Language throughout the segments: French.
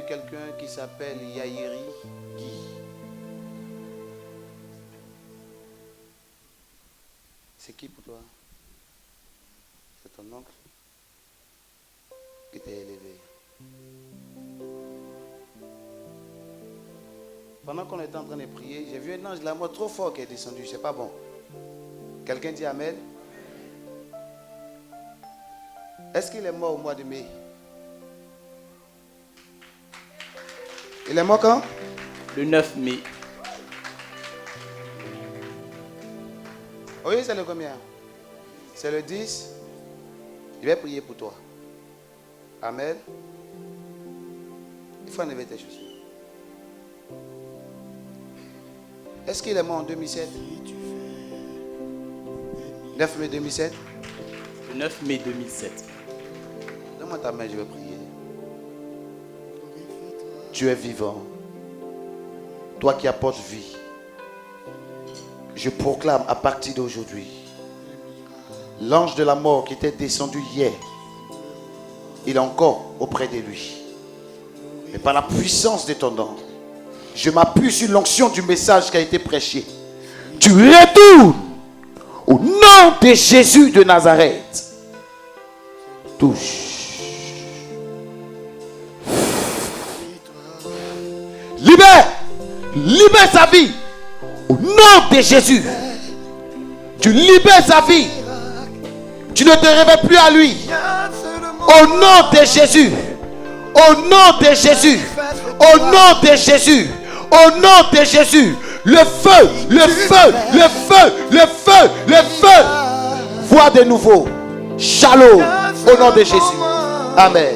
quelqu'un qui s'appelle Yairi Guy. C'est qui pour toi? C'est ton oncle qui t'a élevé. Pendant qu'on était en train de prier, j'ai vu un ange de la mort trop fort qui est descendu. C'est pas bon. Quelqu'un dit Amen. Est-ce qu'il est mort au mois de mai? Il est mort quand? Le 9 mai. Oui, c'est le combien? C'est le 10. Je vais prier pour toi. Amen. Il faut enlever tes chaussures. Est-ce qu'il est mort en 2007? 9 mai 2007? Le 9 mai 2007. Donne-moi ta main, je vais prier. Tu es vivant. Toi qui apportes vie. Je proclame à partir d'aujourd'hui, l'ange de la mort qui était descendu hier, il est encore auprès de lui. Et par la puissance de ton nom, je m'appuie sur l'onction du message qui a été prêché. Tu retournes au nom de Jésus de Nazareth. Touche. Libère sa vie. Au nom de Jésus. Tu libères sa vie. Tu ne te réveilles plus à lui. Au nom de Jésus. Au nom de Jésus. Au nom de Jésus. Au nom de Jésus. Le feu, le feu, le feu, le feu, le feu. Vois de nouveau. Shalom. Au nom de Jésus. Amen.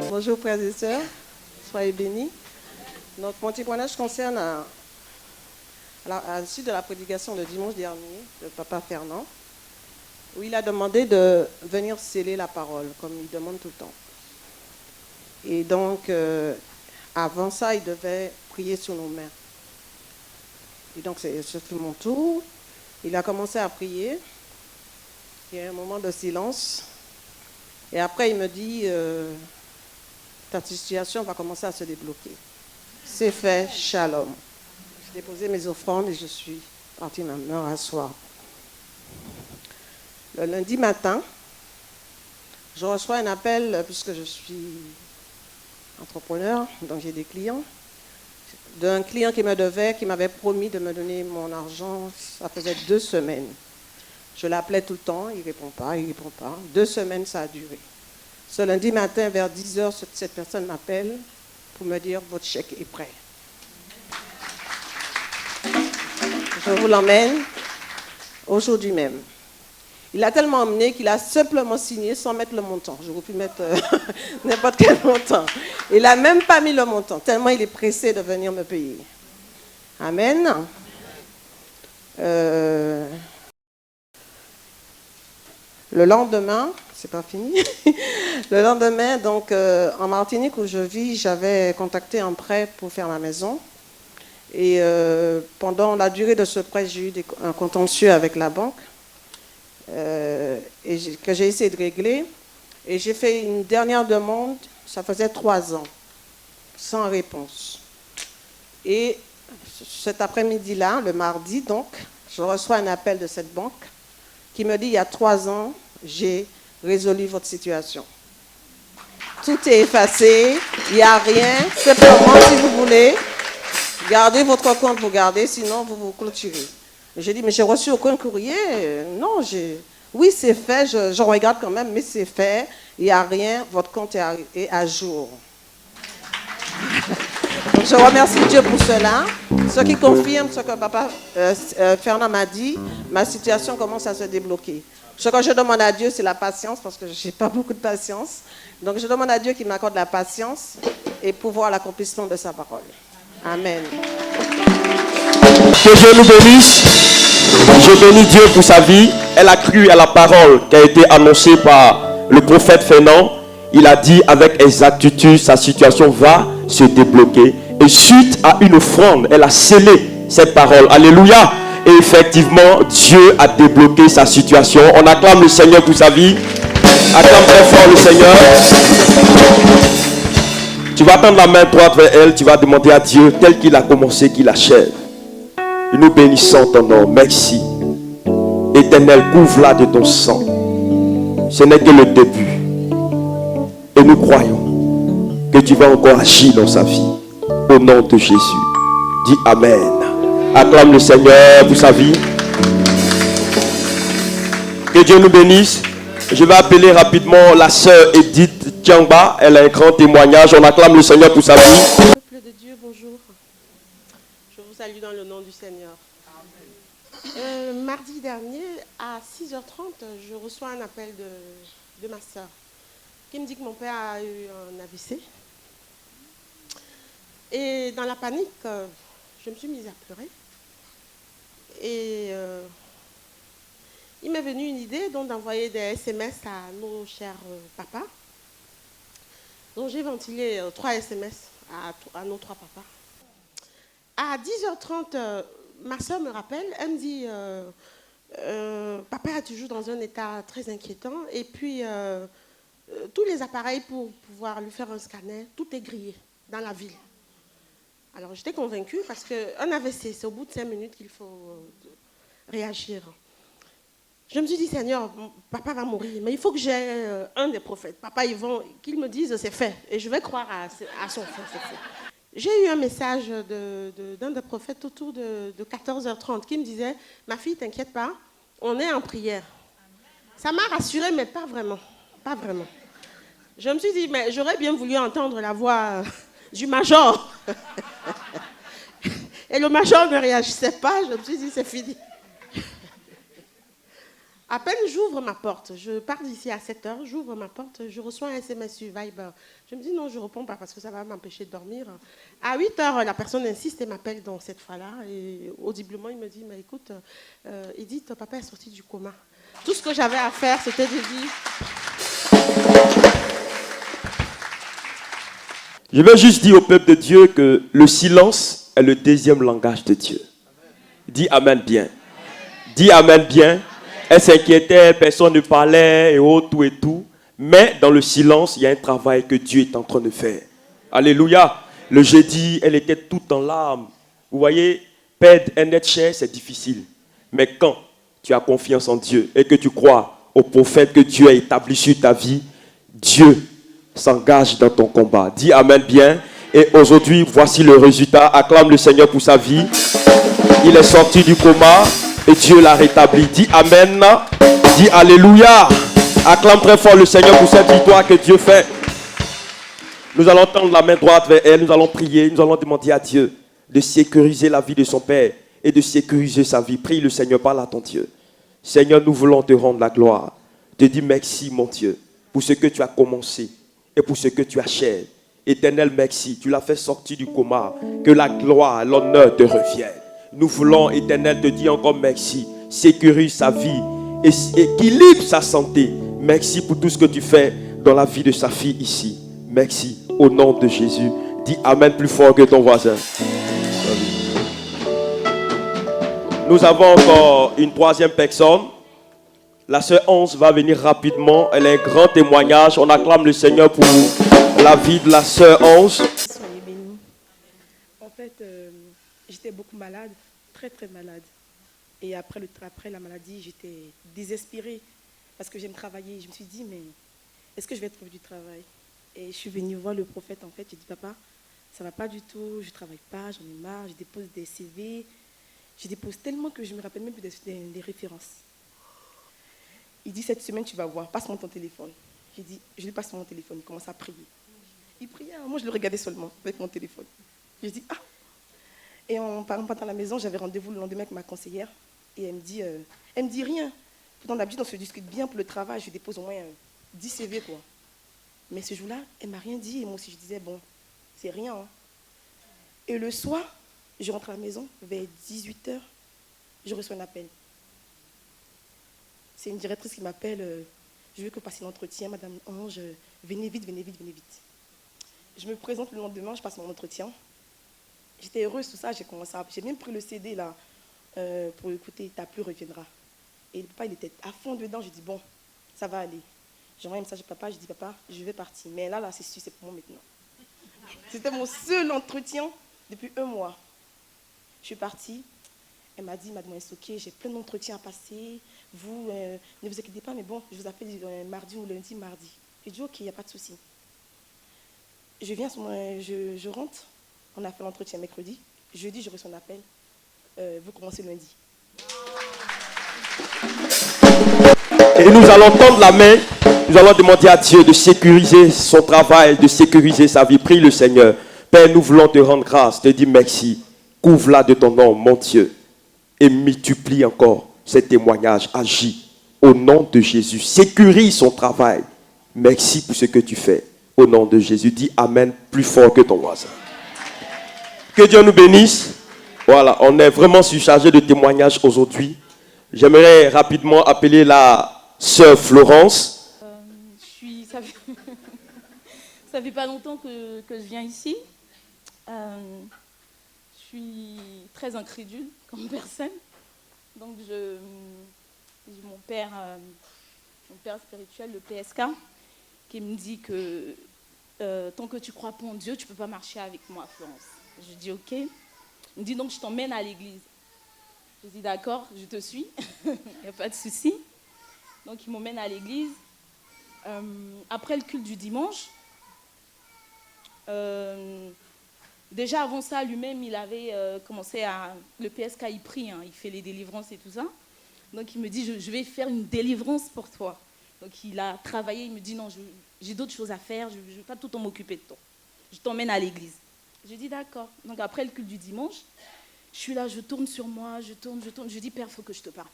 Bonjour frères et sœurs. Soyez bénis. Donc mon témoignage concerne à la suite de la prédication de dimanche dernier de Papa Fernand, où il a demandé de venir sceller la parole, comme il demande tout le temps. Et donc, avant ça, il devait prier sur nos mains. Et donc, c'est surtout mon tour. Il a commencé à prier. Il y a eu un moment de silence. Et après, il me dit, ta situation va commencer à se débloquer. C'est fait, shalom. J'ai déposé mes offrandes et je suis partie me rasseoir. Le lundi matin, je reçois un appel, puisque je suis entrepreneur, donc j'ai des clients, d'un client qui me devait, qui m'avait promis de me donner mon argent, ça faisait 2 semaines. Je l'appelais tout le temps, il ne répond pas, il ne répond pas. 2 semaines, ça a duré. Ce lundi matin, vers 10h, cette personne m'appelle pour me dire votre chèque est prêt. Je vous l'emmène aujourd'hui même. Il a tellement emmené qu'il a simplement signé sans mettre le montant. Je vous peux mettre n'importe quel montant. Il n'a même pas mis le montant, tellement il est pressé de venir me payer. Amen. Le lendemain, c'est pas fini. Le lendemain, donc, en Martinique où je vis, j'avais contacté un prêt pour faire ma maison. Et pendant la durée de ce prêt, j'ai eu un contentieux avec la banque que j'ai essayé de régler. Et j'ai fait une dernière demande, ça faisait 3 ans, sans réponse. Et cet après-midi-là, le mardi, donc, je reçois un appel de cette banque qui me dit, il y a 3 ans, j'ai résolu votre situation. Tout est effacé, il n'y a rien. Simplement, si vous voulez, gardez votre compte, vous gardez, sinon vous vous clôturez. J'ai dit, mais j'ai reçu aucun courrier. Non, oui, c'est fait, je regarde quand même, mais c'est fait, il n'y a rien, votre compte est à jour. Donc, je remercie Dieu pour cela. Ce qui confirme ce que Papa Fernand m'a dit, ma situation commence à se débloquer. Ce que je demande à Dieu, c'est la patience, parce que je n'ai pas beaucoup de patience. Donc je demande à Dieu qu'il m'accorde la patience et pour voir l'accomplissement de sa parole. Amen. Que Dieu nous bénisse. Je bénis Dieu pour sa vie. Elle a cru à la parole qui a été annoncée par le prophète Fernand. Il a dit avec exactitude, sa situation va se débloquer. Et suite à une offrande, elle a scellé cette parole. Alléluia. Et effectivement, Dieu a débloqué sa situation. On acclame le Seigneur pour sa vie. Acclame très fort le Seigneur. Tu vas tendre la main droite vers elle, tu vas demander à Dieu, tel qu'il a commencé, qu'il achève. Et nous bénissons ton nom. Merci. Éternel, couvre-la de ton sang. Ce n'est que le début. Et nous croyons que tu vas encore agir dans sa vie. Au nom de Jésus. Dis Amen. Acclame le Seigneur pour sa vie. Que Dieu nous bénisse. Je vais appeler rapidement la sœur Edith Tiangba. Elle a un grand témoignage. On acclame le Seigneur pour sa vie. Peuple de Dieu, bonjour. Je vous salue dans le nom du Seigneur. Mardi dernier, à 6h30, je reçois un appel de ma soeur qui me dit que mon père a eu un AVC. Et dans la panique, je me suis mise à pleurer. Et il m'est venu une idée donc d'envoyer des SMS à nos chers papas. Donc j'ai ventilé 3 SMS à nos 3 papas. À 10h30, ma soeur me rappelle, elle me dit papa est toujours dans un état très inquiétant et puis tous les appareils pour pouvoir lui faire un scanner, tout est grillé dans la ville. Alors j'étais convaincue parce qu'un AVC, c'est au bout de 5 minutes qu'il faut réagir. Je me suis dit, Seigneur, papa va mourir, mais il faut que j'ai un des prophètes. Papa, qu'ils me disent c'est fait et je vais croire à son fait, c'est fait. J'ai eu un message d'un des prophètes autour de 14h30 qui me disait, ma fille, t'inquiète pas, on est en prière. Ça m'a rassurée, mais pas vraiment. Pas vraiment. Je me suis dit, mais j'aurais bien voulu entendre la voix du major. Et le major ne réagissait pas, je me suis dit, c'est fini. À peine j'ouvre ma porte, je pars d'ici à 7h, j'ouvre ma porte, je reçois un SMS sur Viber. Je me dis non, je ne réponds pas parce que ça va m'empêcher de dormir. À 8h, la personne insiste et m'appelle dans cette fois-là. Et audiblement, il me dit, mais écoute, Edith, papa est sorti du coma. Tout ce que j'avais à faire, c'était de dire... Je veux juste dire au peuple de Dieu que le silence est le deuxième langage de Dieu. Dis Amen bien. Dis Amen bien. Elle s'inquiétait, personne ne parlait, et tout et tout. Mais dans le silence, il y a un travail que Dieu est en train de faire. Alléluia. Le jeudi, elle était toute en larmes. Vous voyez, perdre un être cher, c'est difficile. Mais quand tu as confiance en Dieu et que tu crois au prophète que Dieu a établi sur ta vie, Dieu s'engage dans ton combat. Dis Amen bien. Et aujourd'hui, voici le résultat. Acclame le Seigneur pour sa vie. Il est sorti du coma. Et Dieu l'a rétabli. Dis Amen. Dis Alléluia. Acclame très fort le Seigneur pour cette victoire que Dieu fait. Nous allons tendre la main droite vers elle. Nous allons prier. Nous allons demander à Dieu de sécuriser la vie de son Père et de sécuriser sa vie. Prie le Seigneur, parle à ton Dieu. Seigneur, nous voulons te rendre la gloire. Te dis merci, mon Dieu, pour ce que tu as commencé et pour ce que tu achèves. Éternel, merci. Tu l'as fait sortir du coma. Que la gloire, l'honneur te reviennent. Nous voulons, Éternel, te dire encore merci. Sécurise sa vie et équilibre sa santé. Merci pour tout ce que tu fais dans la vie de sa fille ici. Merci. Au nom de Jésus. Dis Amen plus fort que ton voisin. Nous avons encore une troisième personne. La sœur Onze va venir rapidement. Elle a un grand témoignage. On acclame le Seigneur pour la vie de la sœur Onze. Soyez bénis. En fait, j'étais beaucoup malade, très très malade. Et après la maladie, j'étais désespérée parce que j'aime travailler. Je me suis dit, mais est-ce que je vais trouver du travail? Et je suis venue voir le prophète, en fait. J'ai dit, papa, ça ne va pas du tout, je ne travaille pas, j'en ai marre, je dépose des CV. Je dépose tellement que je ne me rappelle même plus des références. Il dit, cette semaine, tu vas voir, passe-moi ton téléphone. J'ai dit, je lui passe mon téléphone, il commence à prier. Il priait, moi je le regardais seulement avec mon téléphone. Je dis, ah. Et en partant à la maison, j'avais rendez-vous le lendemain avec ma conseillère. Et elle me dit rien. Pourtant, d'habitude, on se discute bien pour le travail. Je dépose au moins 10 CV, quoi. Mais ce jour-là, elle ne m'a rien dit. Et moi aussi, je disais, bon, c'est rien. Hein. Et le soir, je rentre à la maison, vers 18h, je reçois un appel. C'est une directrice qui m'appelle, je veux que vous passiez l'entretien, Madame Ange, venez vite, venez vite, venez vite. Je me présente le lendemain, je passe mon entretien. J'étais heureuse, tout ça, j'ai même pris le CD là, pour écouter, ta pluie reviendra. Et le papa, il était à fond dedans, je dis, bon, ça va aller. J'envoie un message à papa, je dis, papa, je vais partir. Mais là, c'est sûr, c'est pour moi maintenant. C'était mon seul entretien depuis 1 mois. Je suis partie. Elle m'a dit, mademoiselle Soké, j'ai plein d'entretiens à passer. Vous, ne vous inquiétez pas, mais bon, je vous appelle mardi ou lundi, mardi. J'ai dit, ok, il n'y a pas de souci. Je rentre. On a fait l'entretien mercredi. Jeudi, je reçois un appel. Vous commencez lundi. Et nous allons tendre la main. Nous allons demander à Dieu de sécuriser son travail, de sécuriser sa vie. Prie le Seigneur. Père, nous voulons te rendre grâce, te dire merci. Couvre-la de ton nom, mon Dieu. Et multiplie encore ces témoignages. Agis au nom de Jésus. Sécurise son travail. Merci pour ce que tu fais. Au nom de Jésus. Dis Amen plus fort que ton voisin. Que Dieu nous bénisse. Voilà, on est vraiment surchargé de témoignages aujourd'hui. J'aimerais rapidement appeler la sœur Florence. Ça fait pas longtemps que je viens ici. Je suis très incrédule comme personne. Donc mon père spirituel, le PSK, qui me dit que tant que tu crois pas en Dieu, tu peux pas marcher avec moi, Florence. Je dis ok. Il me dit donc je t'emmène à l'église. Je dis d'accord, je te suis, il n'y a pas de souci. Donc il m'emmène à l'église. Après le culte du dimanche, déjà avant ça, lui-même, il avait commencé à... Le PSK, il prie, hein, il fait les délivrances et tout ça. Donc il me dit, je vais faire une délivrance pour toi. Donc il a travaillé, il me dit, non, j'ai d'autres choses à faire, je ne vais pas tout le temps m'occuper de toi. Je t'emmène à l'église. Je dis d'accord. Donc après le culte du dimanche, je suis là, je tourne sur moi, je tourne. Je dis, Père, il faut que je te parle.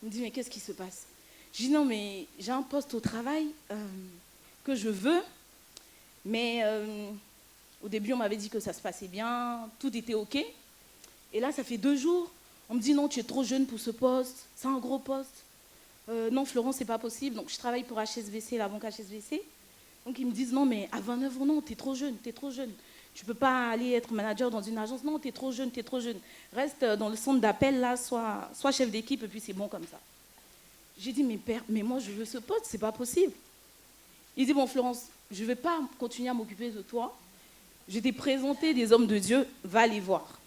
Il me dit, mais qu'est-ce qui se passe? Je dis, non, mais j'ai un poste au travail que je veux, mais au début, on m'avait dit que ça se passait bien, tout était OK. Et là, ça fait 2 jours, on me dit, non, tu es trop jeune pour ce poste, c'est un gros poste. Non, Florence, c'est pas possible. Donc, je travaille pour HSBC, la banque HSBC. Donc, ils me disent, non, mais à 29 ans, non, t'es trop jeune. Tu peux pas aller être manager dans une agence. Non, t'es trop jeune. Reste dans le centre d'appel, là, sois chef d'équipe, et puis c'est bon comme ça. J'ai dit, mais père, mais moi, je veux ce poste, c'est pas possible. Il dit, bon, Florence, je vais pas continuer à m'occuper de toi. Je t'ai présenté des hommes de Dieu, va les voir.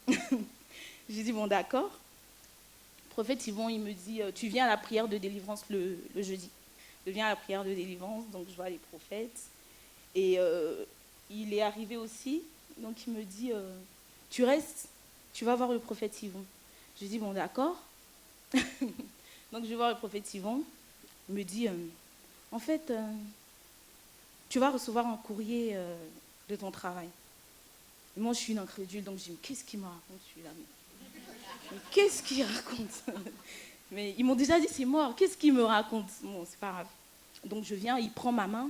J'ai dit, bon, d'accord. Le prophète Yvon, il me dit, tu viens à la prière de délivrance le jeudi. Je viens à la prière de délivrance, donc je vois les prophètes. Et il est arrivé aussi, donc il me dit, tu restes, tu vas voir le prophète Yvon. Je dis, bon, d'accord. Donc je vais voir le prophète Yvon. Il me dit, en fait, tu vas recevoir un courrier de ton travail. Et moi, je suis une incrédule, donc je dis, mais qu'est-ce qu'il me raconte celui-là? Mais qu'est-ce qu'il raconte? Mais ils m'ont déjà dit, c'est mort, qu'est-ce qu'il me raconte? Bon, c'est pas grave. Donc je viens, il prend ma main,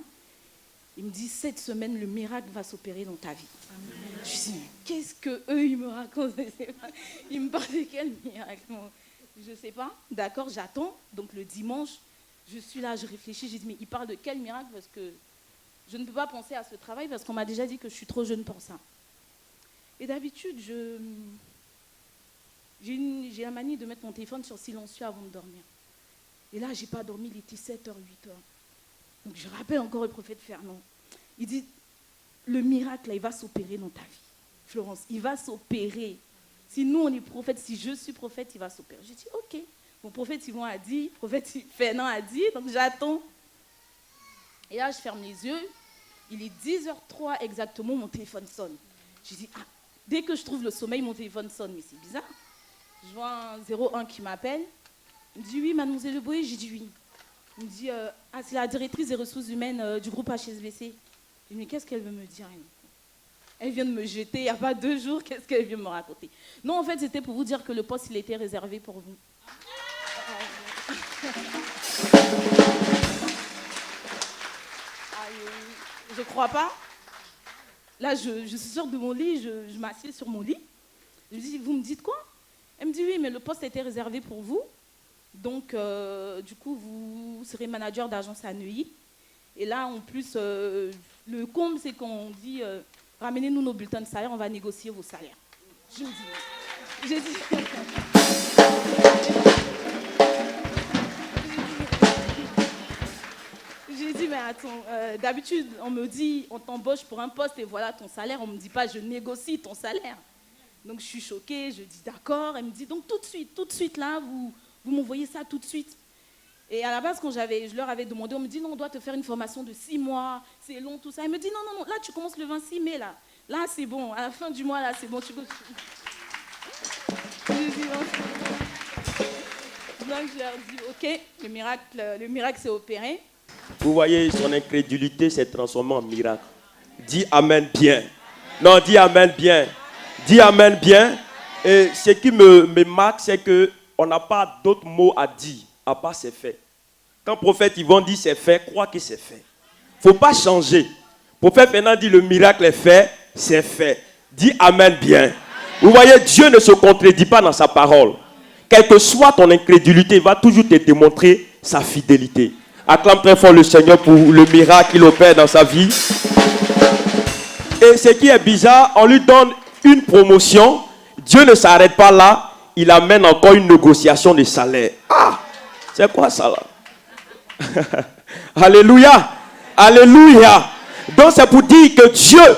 il me dit, cette semaine, le miracle va s'opérer dans ta vie. Amen. Je dis, mais qu'est-ce qu'eux, ils me racontent? Ils me parlent de quel miracle? Je ne sais pas, d'accord, j'attends. Donc le dimanche, je suis là, je réfléchis, je dis, mais il parle de quel miracle? Parce que je ne peux pas penser à ce travail parce qu'on m'a déjà dit que je suis trop jeune pour ça. Et d'habitude, j'ai la manie de mettre mon téléphone sur silencieux avant de dormir. Et là, je n'ai pas dormi, il était 7h, 8h. Donc je rappelle encore le prophète Fernand. Il dit, le miracle, là, il va s'opérer dans ta vie. Florence, il va s'opérer. Si nous, on est prophète, si je suis prophète, il va s'opérer. J'ai dit, ok. Mon prophète Yvon a dit, le prophète Fernand a dit, donc j'attends. Et là, je ferme les yeux. Il est 10h03 exactement, mon téléphone sonne. Je dis, ah, dès que je trouve le sommeil, mon téléphone sonne. Mais c'est bizarre. Je vois un 01 qui m'appelle. Il me dit, oui, mademoiselle Leboé. J'ai dit, oui. Il me dit, ah, c'est la directrice des ressources humaines du groupe HSBC. Je dis, mais qu'est-ce qu'elle veut me dire? Elle vient de me jeter, il n'y a pas 2 jours, qu'est-ce qu'elle vient me raconter? Non, en fait, c'était pour vous dire que le poste, il était réservé pour vous. Je ne crois pas. Là, je sors de mon lit, je m'assieds sur mon lit. Je lui dis, vous me dites quoi? Elle me dit, oui, mais le poste était réservé pour vous. Donc, du coup, vous serez manager d'agence à Neuilly. Et là, en plus, le comble, c'est qu'on dit, ramenez-nous nos bulletins de salaire, on va négocier vos salaires. Je me dis, j'ai dit... J'ai dit, mais d'habitude, on me dit, on t'embauche pour un poste et voilà ton salaire. On ne me dit pas, je négocie ton salaire. Donc je suis choquée, je dis d'accord. Elle me dit, donc tout de suite là, vous m'envoyez ça tout de suite. Et à la base, quand je leur avais demandé, on me dit, non, on doit te faire une formation de 6 mois, c'est long, tout ça. Elle me dit, non, là tu commences le 26 mai, là. Là c'est bon, à la fin du mois, là c'est bon, tu peux... Donc je leur dis, ok, le miracle s'est opéré. Vous voyez, son incrédulité s'est transformée en miracle. Dis Amen bien. Non, dis Amen bien. Dis Amen bien. Et ce qui me marque, c'est qu'on n'a pas d'autres mots à dire, à part c'est fait. Quand le prophète Yvon dit c'est fait, crois que c'est fait. Il ne faut pas changer. Le prophète Fernand dit le miracle est fait, c'est fait. Dis Amen bien. Amen. Vous voyez, Dieu ne se contredit pas dans sa parole. Quelle que soit ton incrédulité, il va toujours te démontrer sa fidélité. Acclame très fort le Seigneur pour le miracle qu'il opère dans sa vie. Et ce qui est bizarre, on lui donne une promotion. Dieu ne s'arrête pas là. Il amène encore une négociation de salaire. Ah, c'est quoi ça là? Alléluia. Alléluia. Donc c'est pour dire que Dieu,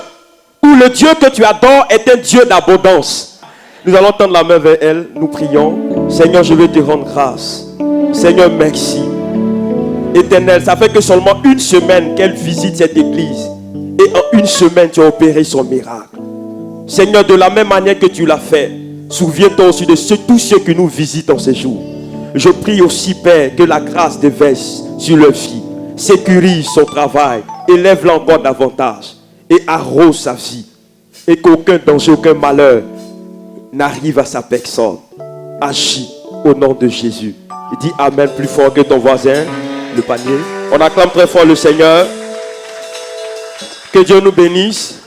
ou le Dieu que tu adores, est un Dieu d'abondance. Nous allons tendre la main vers elle. Nous prions. Seigneur, je veux te rendre grâce. Seigneur, merci. Éternel, ça fait que seulement une semaine qu'elle visite cette église. Et en une semaine, tu as opéré son miracle. Seigneur, de la même manière que tu l'as fait, souviens-toi aussi de tous ceux que nous visitons ces jours. Je prie aussi, Père, que la grâce déverse sur leur vie, sécurise son travail, élève-la encore davantage et arrose sa vie. Et qu'aucun danger, aucun malheur n'arrive à sa personne. Agis au nom de Jésus. Et dis Amen plus fort que ton voisin. Le panier. On acclame très fort le Seigneur. Que Dieu nous bénisse.